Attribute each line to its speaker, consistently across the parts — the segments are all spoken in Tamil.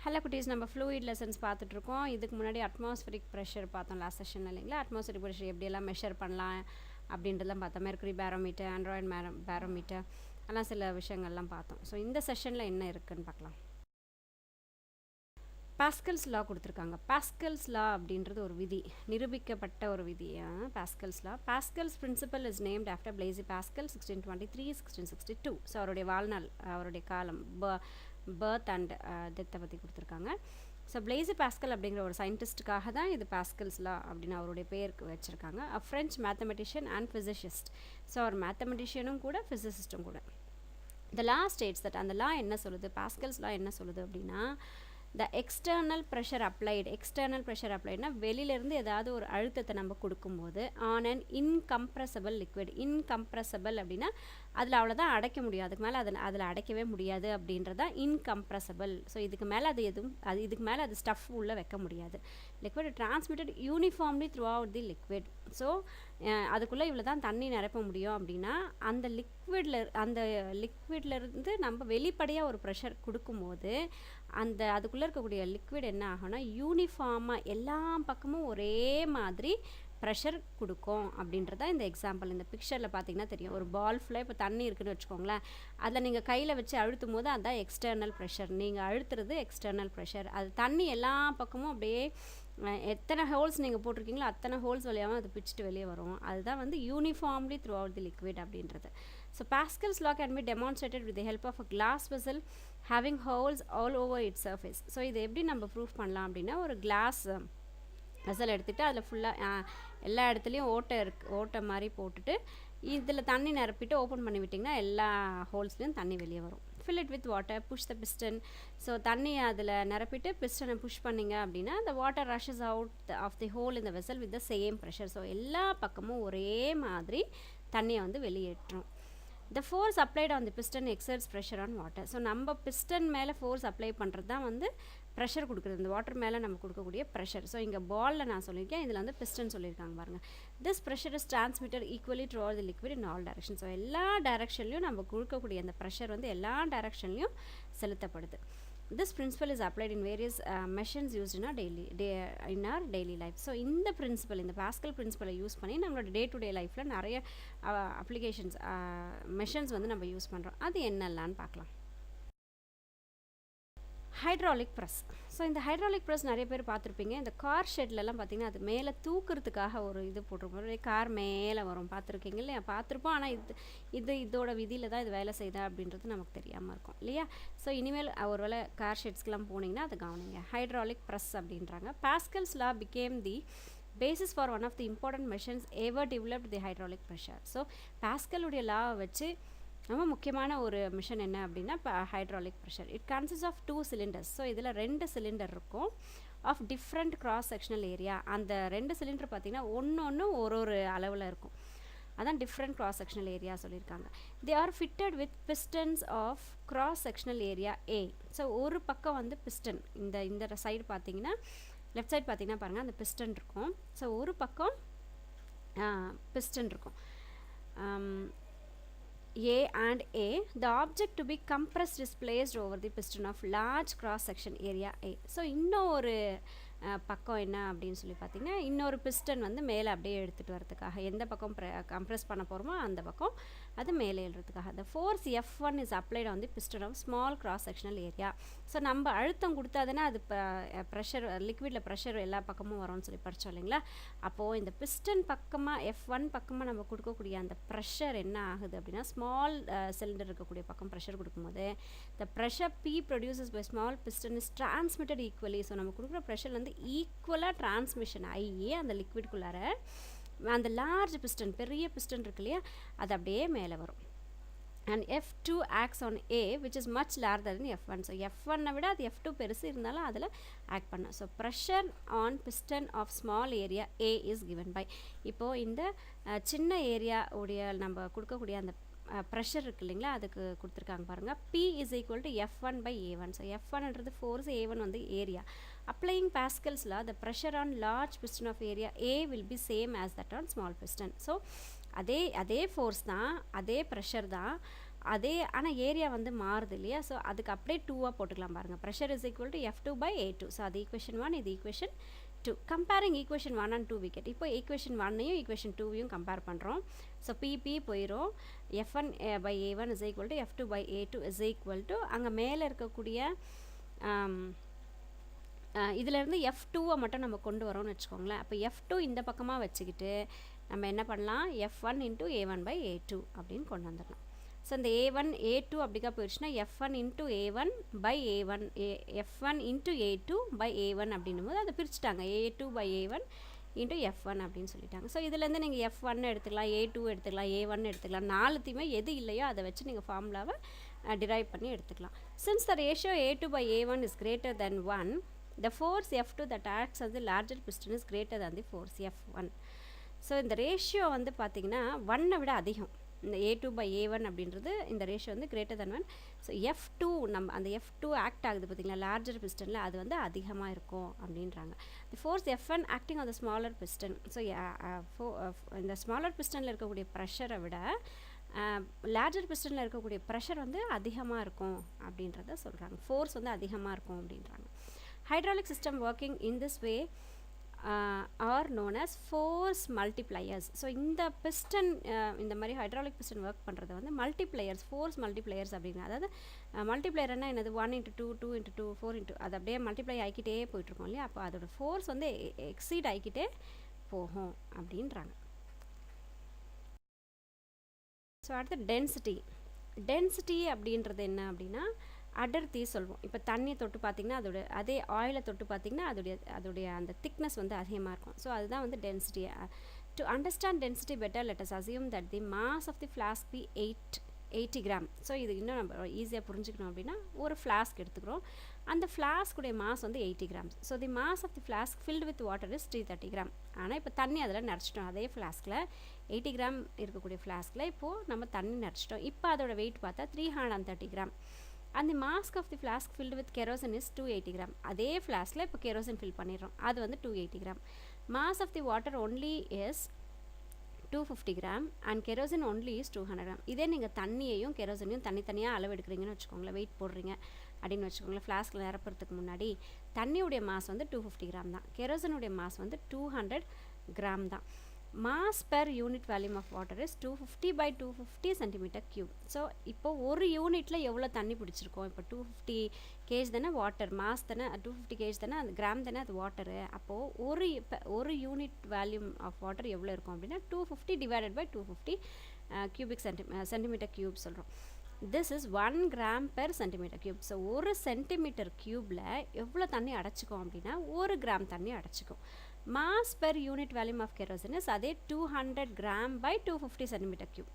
Speaker 1: ஹலோ குட்டீஸ், நம்ம ஃப்ளூயிட் லெசன்ஸ் பார்த்துட்ருக்கோம். இதுக்கு முன்னாடி அட்மாஸ்ஃபரிக் ப்ரெஷர் பார்த்தோம் லாஸ்ட் செஷனில் இல்லைங்களா. அட்மாஸ்ஃபரிக் ப்ரெஷர் எப்படியெல்லாம் மெஷர் பண்ணலாம் அப்படின்றதெல்லாம் பார்த்தோம். மெர்க்குரி பேரோமீட்டர், ஆண்ட்ராய்டு பேரோமீட்டர் எல்லாம் சில விஷயங்கள்லாம் பார்த்தோம். ஸோ இந்த செஷனில் என்ன இருக்குதுன்னு பார்க்கலாம். பாஸ்கல்ஸ் லா கொடுத்துருக்காங்க. பாஸ்கல்ஸ் லா அப்படின்றது ஒரு விதி, நிரூபிக்கப்பட்ட ஒரு விதி. Pascal's law, Pascal's principle is named after Blaise Pascal 1623 1662. So அவருடைய வாழ்நாள், அவருடைய காலம், பர்த் அண்ட் டெத்தை பற்றி கொடுத்துருக்காங்க. ஸோ பிளேசி பாஸ்கல் அப்படிங்கிற ஒரு சயின்டிஸ்ட்டுக்காக தான் இது பாஸ்கல்ஸ் லா அப்படின்னு அவருடைய பேருக்கு வச்சுருக்காங்க. French mathematician and physicist. So அவர் மேத்தமெட்டிஷியனும் கூட ஃபிசிசிஸ்ட்டும் கூட. த லா ஸ்டேட்ஸ் தட், அந்த லா என்ன சொல்லுது, பாஸ்கல்ஸ் லா என்ன சொல்லுது அப்படின்னா, the external pressure appliedனா வெளியிலேருந்து ஏதாவது ஒரு அழுத்தத்தை நம்ம கொடுக்கும்போது on an incompressible liquid. incompressible அப்படின்னா அதில் அவ்வளோதான் அடைக்க முடியும், அதுக்கு மேலே அதில் அடைக்கவே முடியாது அப்படின்றதான் incompressible. ஸோ இதுக்கு மேலே இதுக்கு மேலே அது ஸ்டஃப் உள்ளே வைக்க முடியாது. liquid transmitted uniformly throughout the liquid. So அதுக்குள்ளே இவ்வளோ தான் தண்ணி நிரப்ப முடியும் அப்படின்னா அந்த லிக்விட்லேருந்து நம்ம வெளிப்படையாக ஒரு ப்ரெஷர் கொடுக்கும்போது அதுக்குள்ளே இருக்கக்கூடிய லிக்விட் என்ன ஆகும்னா யூனிஃபார்மாக எல்லா பக்கமும் ஒரே மாதிரி ப்ரெஷர் கொடுக்கும் அப்படின்றத இந்த எக்ஸாம்பிள். இந்த பிக்சரில் பார்த்தீங்கன்னா தெரியும், ஒரு பால் ஃபுல்லாக இப்போ தண்ணி இருக்குதுன்னு வச்சுக்கோங்களேன், அதில் நீங்கள் கையில் வச்சு அழுத்தும் போது அதுதான் எக்ஸ்டர்னல் ப்ரெஷர், நீங்கள் அழுத்துறது எக்ஸ்டர்னல் ப்ரெஷர். அது தண்ணி எல்லா பக்கமும் அப்படியே எத்தனை ஹோல்ஸ் நீங்கள் போட்டிருக்கீங்களோ அத்தனை ஹோல்ஸ் வழியாகவும் அது பிச்சுட்டு வெளியே வரும். அதுதான் வந்து uniformly throughout the liquid அப்படின்றது. So Pascal's law can be demonstrated with the help of a glass vessel having holes all over its surface. So இது எப்படி நம்ம ப்ரூஃப் பண்ணலாம் அப்படின்னா, ஒரு கிளாஸ் வெசல் எடுத்துகிட்டு அதில் ஃபுல்லாக எல்லா இடத்துலையும் ஓட்டை மாதிரி போட்டுட்டு இதில் தண்ணி நிரப்பிட்டு ஓப்பன் பண்ணி விட்டிங்கன்னா எல்லா ஹோல்ஸ்லேயும் தண்ணி வெளியே வரும். fill it with water, push the piston. So தண்ணி அதில் நிரப்பிட்டு பிஸ்டனை புஷ் பண்ணிங்க அப்படின்னா the water rushes out of the hole in the vessel with the same pressure. So எல்லா பக்கமும் ஒரே மாதிரி தண்ணியை வந்து வெளியேற்றும். the force applied on the piston exerts pressure on water. So நம்ம பிஸ்டன் மேலே ஃபோர்ஸ் அப்ளை பண்ணுறது தான் வந்து ப்ரெஷர் கொடுக்குறது, இந்த வாட்டர் மேலே நம்ம கொடுக்கக்கூடிய ப்ரெஷர். ஸோ இங்கே பாலில் நான் சொல்லியிருக்கேன், இதில் வந்து பிஸ்டன் சொல்லியிருக்காங்க பாருங்கள். This pressure is transmitted equally through all the liquid in all direction. So எல்லா டைரக்ஷன்லையும் நம்ம கொடுக்கக்கூடிய அந்த ப்ரெஷர் வந்து எல்லா டைரக்ஷன்லையும் செலுத்தப்படுது. This principle is applied in various machines used in our daily life. So இந்த பிரின்சிபல், இந்த பாஸ்கல் பிரின்சிபலை யூஸ் பண்ணி நம்மளோட டே டு டே லைஃப்பில் நிறைய அப்ளிகேஷன்ஸ் மெஷின்ஸ் வந்து நம்ம யூஸ் பண்ணுறோம். அது என்னெல்லான்னு பார்க்கலாம். Hydraulic press. ஸோ இந்த ஹைட்ராலிக் ப்ரெஸ் நிறைய பேர் பார்த்துருப்பீங்க. இந்த கார் ஷெட்லலாம் பார்த்திங்கன்னா அது மேலே தூக்குறதுக்காக ஒரு இது போட்டிருப்போம், கார் மேலே வரும், பார்த்துருக்கீங்க இல்லையா? பார்த்துருப்போம். ஆனால் இதோட விதியில் தான் இது வேலை செய்யுதா அப்படின்றது நமக்கு தெரியாமல் இருக்கும் இல்லையா? ஸோ இனிமேல் ஒரு வேளை கார் ஷெட்ஸ்க்கெலாம் போனீங்கன்னா அதை கவனிங்க. ஹைட்ராலிக் ப்ரெஸ் அப்படின்றாங்க. Pascals law became the basis for one of the important machines ever developed the hydraulic pressure. So பாஸ்கலுடைய லாவை வச்சு ரொம்ப முக்கியமான ஒரு மிஷன் என்ன அப்படின்னா hydraulic pressure. It consist of 2 cylinders. So இதில் 2 சிலிண்டர் இருக்கும் of different cross sectional area. அந்த 2 சிலிண்டர் பார்த்திங்கன்னா ஒன்று ஒரு அளவில் இருக்கும், அதான் டிஃப்ரெண்ட் கிராஸ் செக்ஷனல் ஏரியா சொல்லியிருக்காங்க. They are fitted with pistons of cross sectional area A. So ஒரு பக்கம் வந்து பிஸ்டன், இந்த சைடு பார்த்தீங்கன்னா லெஃப்ட் சைடு பார்த்தீங்கன்னா பாருங்கள் அந்த பிஸ்டன் இருக்கும். ஸோ ஒரு பக்கம் பிஸ்டன் இருக்கும் A and A. The object to be compressed is placed over the piston of large cross section area A. So இன்னொரு பக்கம் என்ன அப்படின்னு சொல்லி பார்த்தீங்கன்னா, இன்னொரு பிஸ்டன் வந்து மேலே அப்படியே எடுத்துகிட்டு வரதுக்காக, எந்த பக்கம் கம்ப்ரெஸ் பண்ண போகிறோமோ அந்த பக்கம் அது மேலே எழுறதுக்காக. the force F1 is applied on the piston of small cross sectional area. So நம்ம அழுத்தம் கொடுத்தாதுன்னா அது ப்ரெஷர், லிக்விடில் ப்ரெஷர் எல்லா பக்கமும் வரும்னு சொல்லி படித்தோம் இல்லைங்களா? அப்போது இந்த பிஸ்டன் பக்கமாக F1 பக்கமாக நம்ம கொடுக்கக்கூடிய அந்த ப்ரெஷர் என்ன ஆகுது அப்படின்னா, ஸ்மால் சிலிண்டர் இருக்கக்கூடிய பக்கம் ப்ரெஷர் கொடுக்கும்போது the pressure P produces by small piston is transmitted equally. So நம்ம கொடுக்குற ப்ரெஷர் வந்து ஈக்குவலாக டிரான்ஸ்மிஷன் ஆகி அந்த லிக்விட்குள்ளார அந்த லார்ஜ் பிஸ்டன், பெரிய பிஸ்டன் இருக்கு இல்லையா, அது அப்படியே மேலே வரும். And F2 acts on A which is much larger than F1. So F1 விட அது F2 பெருசு இருந்தாலும் அதில் ஆக்ட் பண்ணும். So pressure on piston of small area A is given by. இப்போது இந்த சின்ன ஏரியா உடைய நம்ம கொடுக்கக்கூடிய அந்த ப்ரெஷர் இருக்குது இல்லைங்களா, அதுக்கு கொடுத்துருக்காங்க பாருங்கள். P is equal to F1 by A1. So F1ன்றது ஃபோர்ஸ், A1 வந்து area. Applying Pascal's law, the pressure on large piston of area A will be same as that on small piston. So அதே ஃபோர்ஸ் தான், அதே ப்ரெஷர் தான், அதே ஆனால் ஏரியா வந்து மாறுது இல்லையா, ஸோ அதுக்கு அப்படியே 2ஆக போட்டுக்கலாம் பாருங்கள். Pressure is equal to F2/A2. So அது ஈக்குவேஷன் 1, இது equation 2. Comparing equation 1 and 2 we get. இப்போ ஈக்குவேஷன் 1ஐயும் ஈக்குவேஷன் 2வையும் கம்பேர் பண்ணுறோம். ஸோ பிபி போயிடும். F1/A1 is equal to F2/A2 is equal to அங்கே மேலே இருக்கக்கூடிய இதிலேருந்து F2வை மட்டும் நம்ம கொண்டு வரோம்னு வச்சுக்கோங்களேன். அப்போ F2 இந்த பக்கமாக வச்சுக்கிட்டு நம்ம என்ன பண்ணலாம், F1 into A1/A2 அப்படின்னு கொண்டு வந்துடலாம். ஸோ இந்த A1 A2 அப்படிக்கா போயிடுச்சுன்னா F1 into A1/A1 F1 into A2/A1 அப்படின்னும் போது அதை பிரிச்சுட்டாங்க. A2/A1 into F1 அப்படின்னு சொல்லிட்டாங்க. ஸோ இதுலேருந்து நீங்கள் F1 எடுத்துக்கலாம், A2 எடுத்துக்கலாம், A1 எடுத்துக்கலாம். நாலுத்தையுமே எது இல்லையோ அதை வச்சு நீங்கள் ஃபார்முலாவை டிரைவ் பண்ணி எடுத்துக்கலாம். Since the ratio A2/A1 is greater than 1, the force F2 that acts as the larger piston is greater than the force F1. So இந்த ரேஷியோ வந்து பார்த்திங்கன்னா 1ஐ விட அதிகம். இந்த A2/A1 அப்படின்றது இந்த ரேஷியோ வந்து greater than 1. ஸோ F2 நம்ம அந்த F2 ஆக்ட் ஆகுது பார்த்திங்களா லார்ஜர் பிஸ்டனில், அது வந்து அதிகமாக இருக்கும் அப்படின்றாங்க. தி force F1 acting on the smaller piston. So இந்த ஸ்மாலர் பிஸ்டனில் இருக்கக்கூடிய ப்ரெஷரை விட லார்ஜர் பிஸ்டனில் இருக்கக்கூடிய ப்ரெஷர் வந்து அதிகமாக இருக்கும் அப்படின்றத சொல்கிறாங்க. ஃபோர்ஸ் வந்து அதிகமாக இருக்கும் அப்படின்றாங்க. Hydraulic system working in this way are known as force multipliers. So இந்த பிஸ்டன் இந்த மாதிரி ஹைட்ராலிக் பிஸ்டன் ஒர்க் பண்ணுறது வந்து மல்டிப்ளையர்ஸ், ஃபோர்ஸ் மல்டிப்ளையர்ஸ் அப்படிங்க. அதாவது மல்டிப்ளையர்னா என்னது, 1 into 2, 2 into 2, 4 into அது அப்படியே மல்டிப்ளை ஆகிக்கிட்டே போயிட்டுருக்கோம் இல்லையா, அப்போ அதோட ஃபோர்ஸ் வந்து எக்ஸீட் ஆகிக்கிட்டே போகும் அப்படின்றாங்க. ஸோ அடுத்து டென்சிட்டி அப்படின்றது என்ன அப்படின்னா அடர்த்தி சொல்வோம். இப்போ தண்ணியை தொட்டு பார்த்திங்கன்னா அதே ஆயிலை தொட்டு பார்த்திங்கன்னா அதோடைய அந்த திக்னஸ் வந்து அதிகமாக இருக்கும். ஸோ அதுதான் வந்து density. To understand density better let us assume that the mass of the flask be 80 gram. So இது இன்னும் நம்ம ஈஸியாக புரிஞ்சுக்கணும் அப்படின்னா ஒரு ஃப்ளாஸ்க் எடுத்துக்கிறோம். அந்த ஃப்ளாஸ்க்குடைய மாஸ் வந்து 80 grams. So the mass of the flask filled with water is 330 gram. ஆனால் இப்போ தண்ணி அதில் நிறச்சிட்டோம். அதே ஃப்ளாஸ்கில் 80 கிராம் இருக்கக்கூடிய ஃப்ளாஸ்கில் இப்போது நம்ம தண்ணி நிறச்சிட்டோம். இப்போ அதோட வெயிட் பார்த்தா 330 gram. And the mass of the flask filled with kerosene is 280 gram. அதே ஃப்ளாஸ்கில் இப்போ kerosene fill பண்ணிடுறோம். அது வந்து 280 gram. Mass of the water only is 250 gram and kerosene only is 200 gram. இதே நீங்கள் தண்ணியையும் கெரோசனையும் தனித்தனியாக அளவு எடுக்கிறீங்கன்னு வச்சுக்கோங்களேன், வெயிட் போடுறீங்க அப்படின்னு வச்சுக்கோங்களேன். ஃப்ளாஸ்கில் நிரப்புறதுக்கு முன்னாடி தண்ணியுடைய மாஸ் வந்து 250 கிராம் தான், கெரோசனுடைய மாஸ் வந்து 200 கிராம் தான். Mass per unit volume of water is 250/250 centimetre cube. So இப்போ ஒரு யூனிட்டில் எவ்வளோ தண்ணி பிடிச்சிருக்கோம், இப்போ 250 kg தானே வாட்டர், மாஸ் தானே 250 kg தானே, அந்த கிராம் தானே அது வாட்டரு. அப்போது ஒரு யூனிட் வால்யூம் ஆஃப் வாட்டர் எவ்வளோ இருக்கும் அப்படின்னா 250 divided by 250 cubic centimetre cube சொல்கிறோம். This is 1 gram per centimetre cube. So ஒரு சென்டிமீட்டர் க்யூப்பில் எவ்வளோ தண்ணி அடைச்சிக்கும் அப்படின்னா 1 கிராம் தண்ணி அடைச்சிக்கும். Mass per unit volume of kerosene is அதே 200 கிராம் பை 250 சென்டிமீட்டர் கியூப்.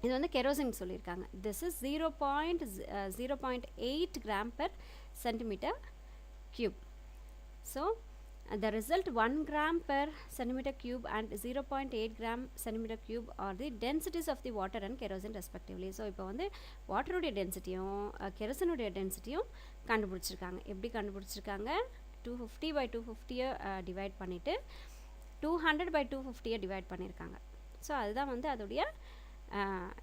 Speaker 1: இது வந்து கெரோசின் சொல்லியிருக்காங்க. This is 0.8 gram per centimetre cube. So the result 1 gram per centimeter cube and 0.8 gram centimeter cube are the densities of the water and kerosene respectively. So இப்போ வந்து வாட்டருடைய டென்சிட்டியும் கெரோசினுடைய டென்சிட்டியும் கண்டுபிடிச்சிருக்காங்க. எப்படி கண்டுபிடிச்சிருக்காங்க, 250/250 டிவைட் பண்ணிவிட்டு 200/250 டிவைட் பண்ணியிருக்காங்க. ஸோ அதுதான் வந்து அதோடைய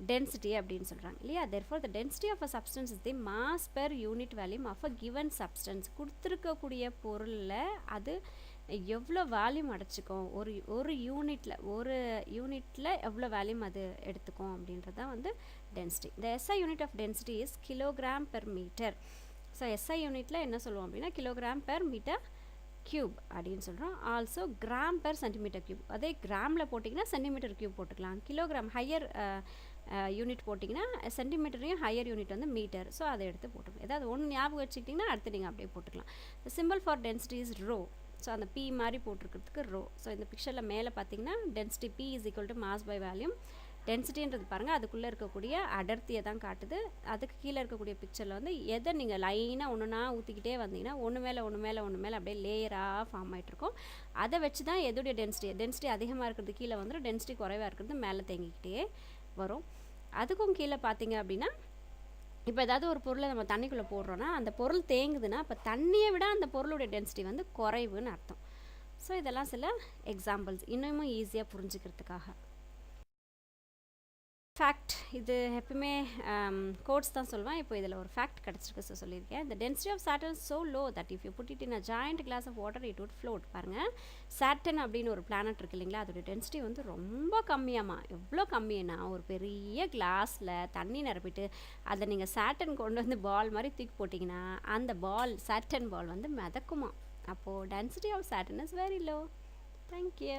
Speaker 1: டென்சிட்டி அப்படின்னு சொல்கிறாங்க இல்லையா. therefore the density of a substance is the mass per unit volume of a given substance. கொடுத்துருக்கக்கூடிய பொருளில் அது எவ்வளோ வால்யூம் அடைச்சிக்கும், ஒரு யூனிட்டில் எவ்வளோ வால்யூம் அது எடுத்துக்கும் அப்படின்றது தான் வந்து density. the SI unit of density is kilogram per meter. So SI யூனிட்டில் என்ன சொல்லுவோம் அப்படின்னா கிலோகிராம் பெர் மீட்டர் கியூப் அப்படின்னு சொல்கிறோம். Also gram per centimetre cube. அதே கிராமில் போட்டிங்கன்னா சென்டிமீட்டர் கியூப் போட்டுக்கலாம். கிலோகிராம் ஹையர் யூனிட் போட்டிங்கன்னா சென்டிமீட்டரையும் ஹையர் யூனிட் வந்து மீட்டர். ஸோ அதை எடுத்து போட்டுக்கலாம். ஏதாவது ஒன்று ஞாபகம் வச்சுக்கிட்டிங்கன்னா அடுத்து நீங்கள் அப்படியே போட்டுக்கலாம். Simple for density is rho. So அந்த பி மாதிரி போட்டிருக்கிறதுக்கு ரோ. ஸோ இந்த பிக்சரில் மேலே பார்த்தீங்கன்னா density P is equal to mass by volume. டென்சிட்டின்றது பாருங்கள் அதுக்குள்ளே இருக்கக்கூடிய அடர்த்தியை தான் காட்டுது. அதுக்கு கீழே இருக்கக்கூடிய பிக்சரில் வந்து எதை நீங்கள் லைனாக ஒன்றுனா ஊற்றிக்கிட்டே வந்தீங்கன்னா ஒன்று மேலே அப்படியே லேயராக ஃபார்ம் ஆகிட்ருக்கும். அதை வச்சு தான் எதுடைய டென்சிட்டி அதிகமாக இருக்கிறது கீழே வந்துடும், டென்சிட்டி குறைவாக இருக்கிறது மேலே தேங்கிக்கிட்டே வரும். அதுக்கும் கீழே பார்த்தீங்க அப்படின்னா இப்போ ஏதாவது ஒரு பொருளை நம்ம தண்ணிக்குள்ளே போடுறோன்னா அந்த பொருள் தேங்குதுன்னா அப்போ தண்ணியை விட அந்த பொருளுடைய டென்சிட்டி வந்து குறைவுன்னு அர்த்தம். ஸோ இதெல்லாம் சில எக்ஸாம்பிள்ஸ் இன்னமும் ஈஸியாக புரிஞ்சுக்கிறதுக்காக. ஃபேக்ட் இது எப்பவுமே கோட்ஸ் தான் சொல்லுவேன். இப்போ இதில் ஒரு ஃபேக்ட் கிடச்சிருக்கு, ஸோ சொல்லியிருக்கேன். The density of Saturn is so low that if you put it in a giant glass of water it would float. பாருங்கள், சாட்டர்ன் அப்படின்னு ஒரு பிளானட் இருக்கு இல்லைங்களா, அதோட டென்சிட்டி வந்து ரொம்ப கம்மியாமா. எவ்வளோ கம்மின்னா, ஒரு பெரிய கிளாஸில் தண்ணி நிரப்பிட்டு அதை நீங்கள் சாட்டர்ன் கொண்டு வந்து பால் மாதிரி தூக்கி போட்டிங்கன்னா அந்த பால், சாட்டர்ன் பால் வந்து மிதக்குமா. அப்போது density of Saturn is very low. Thank you.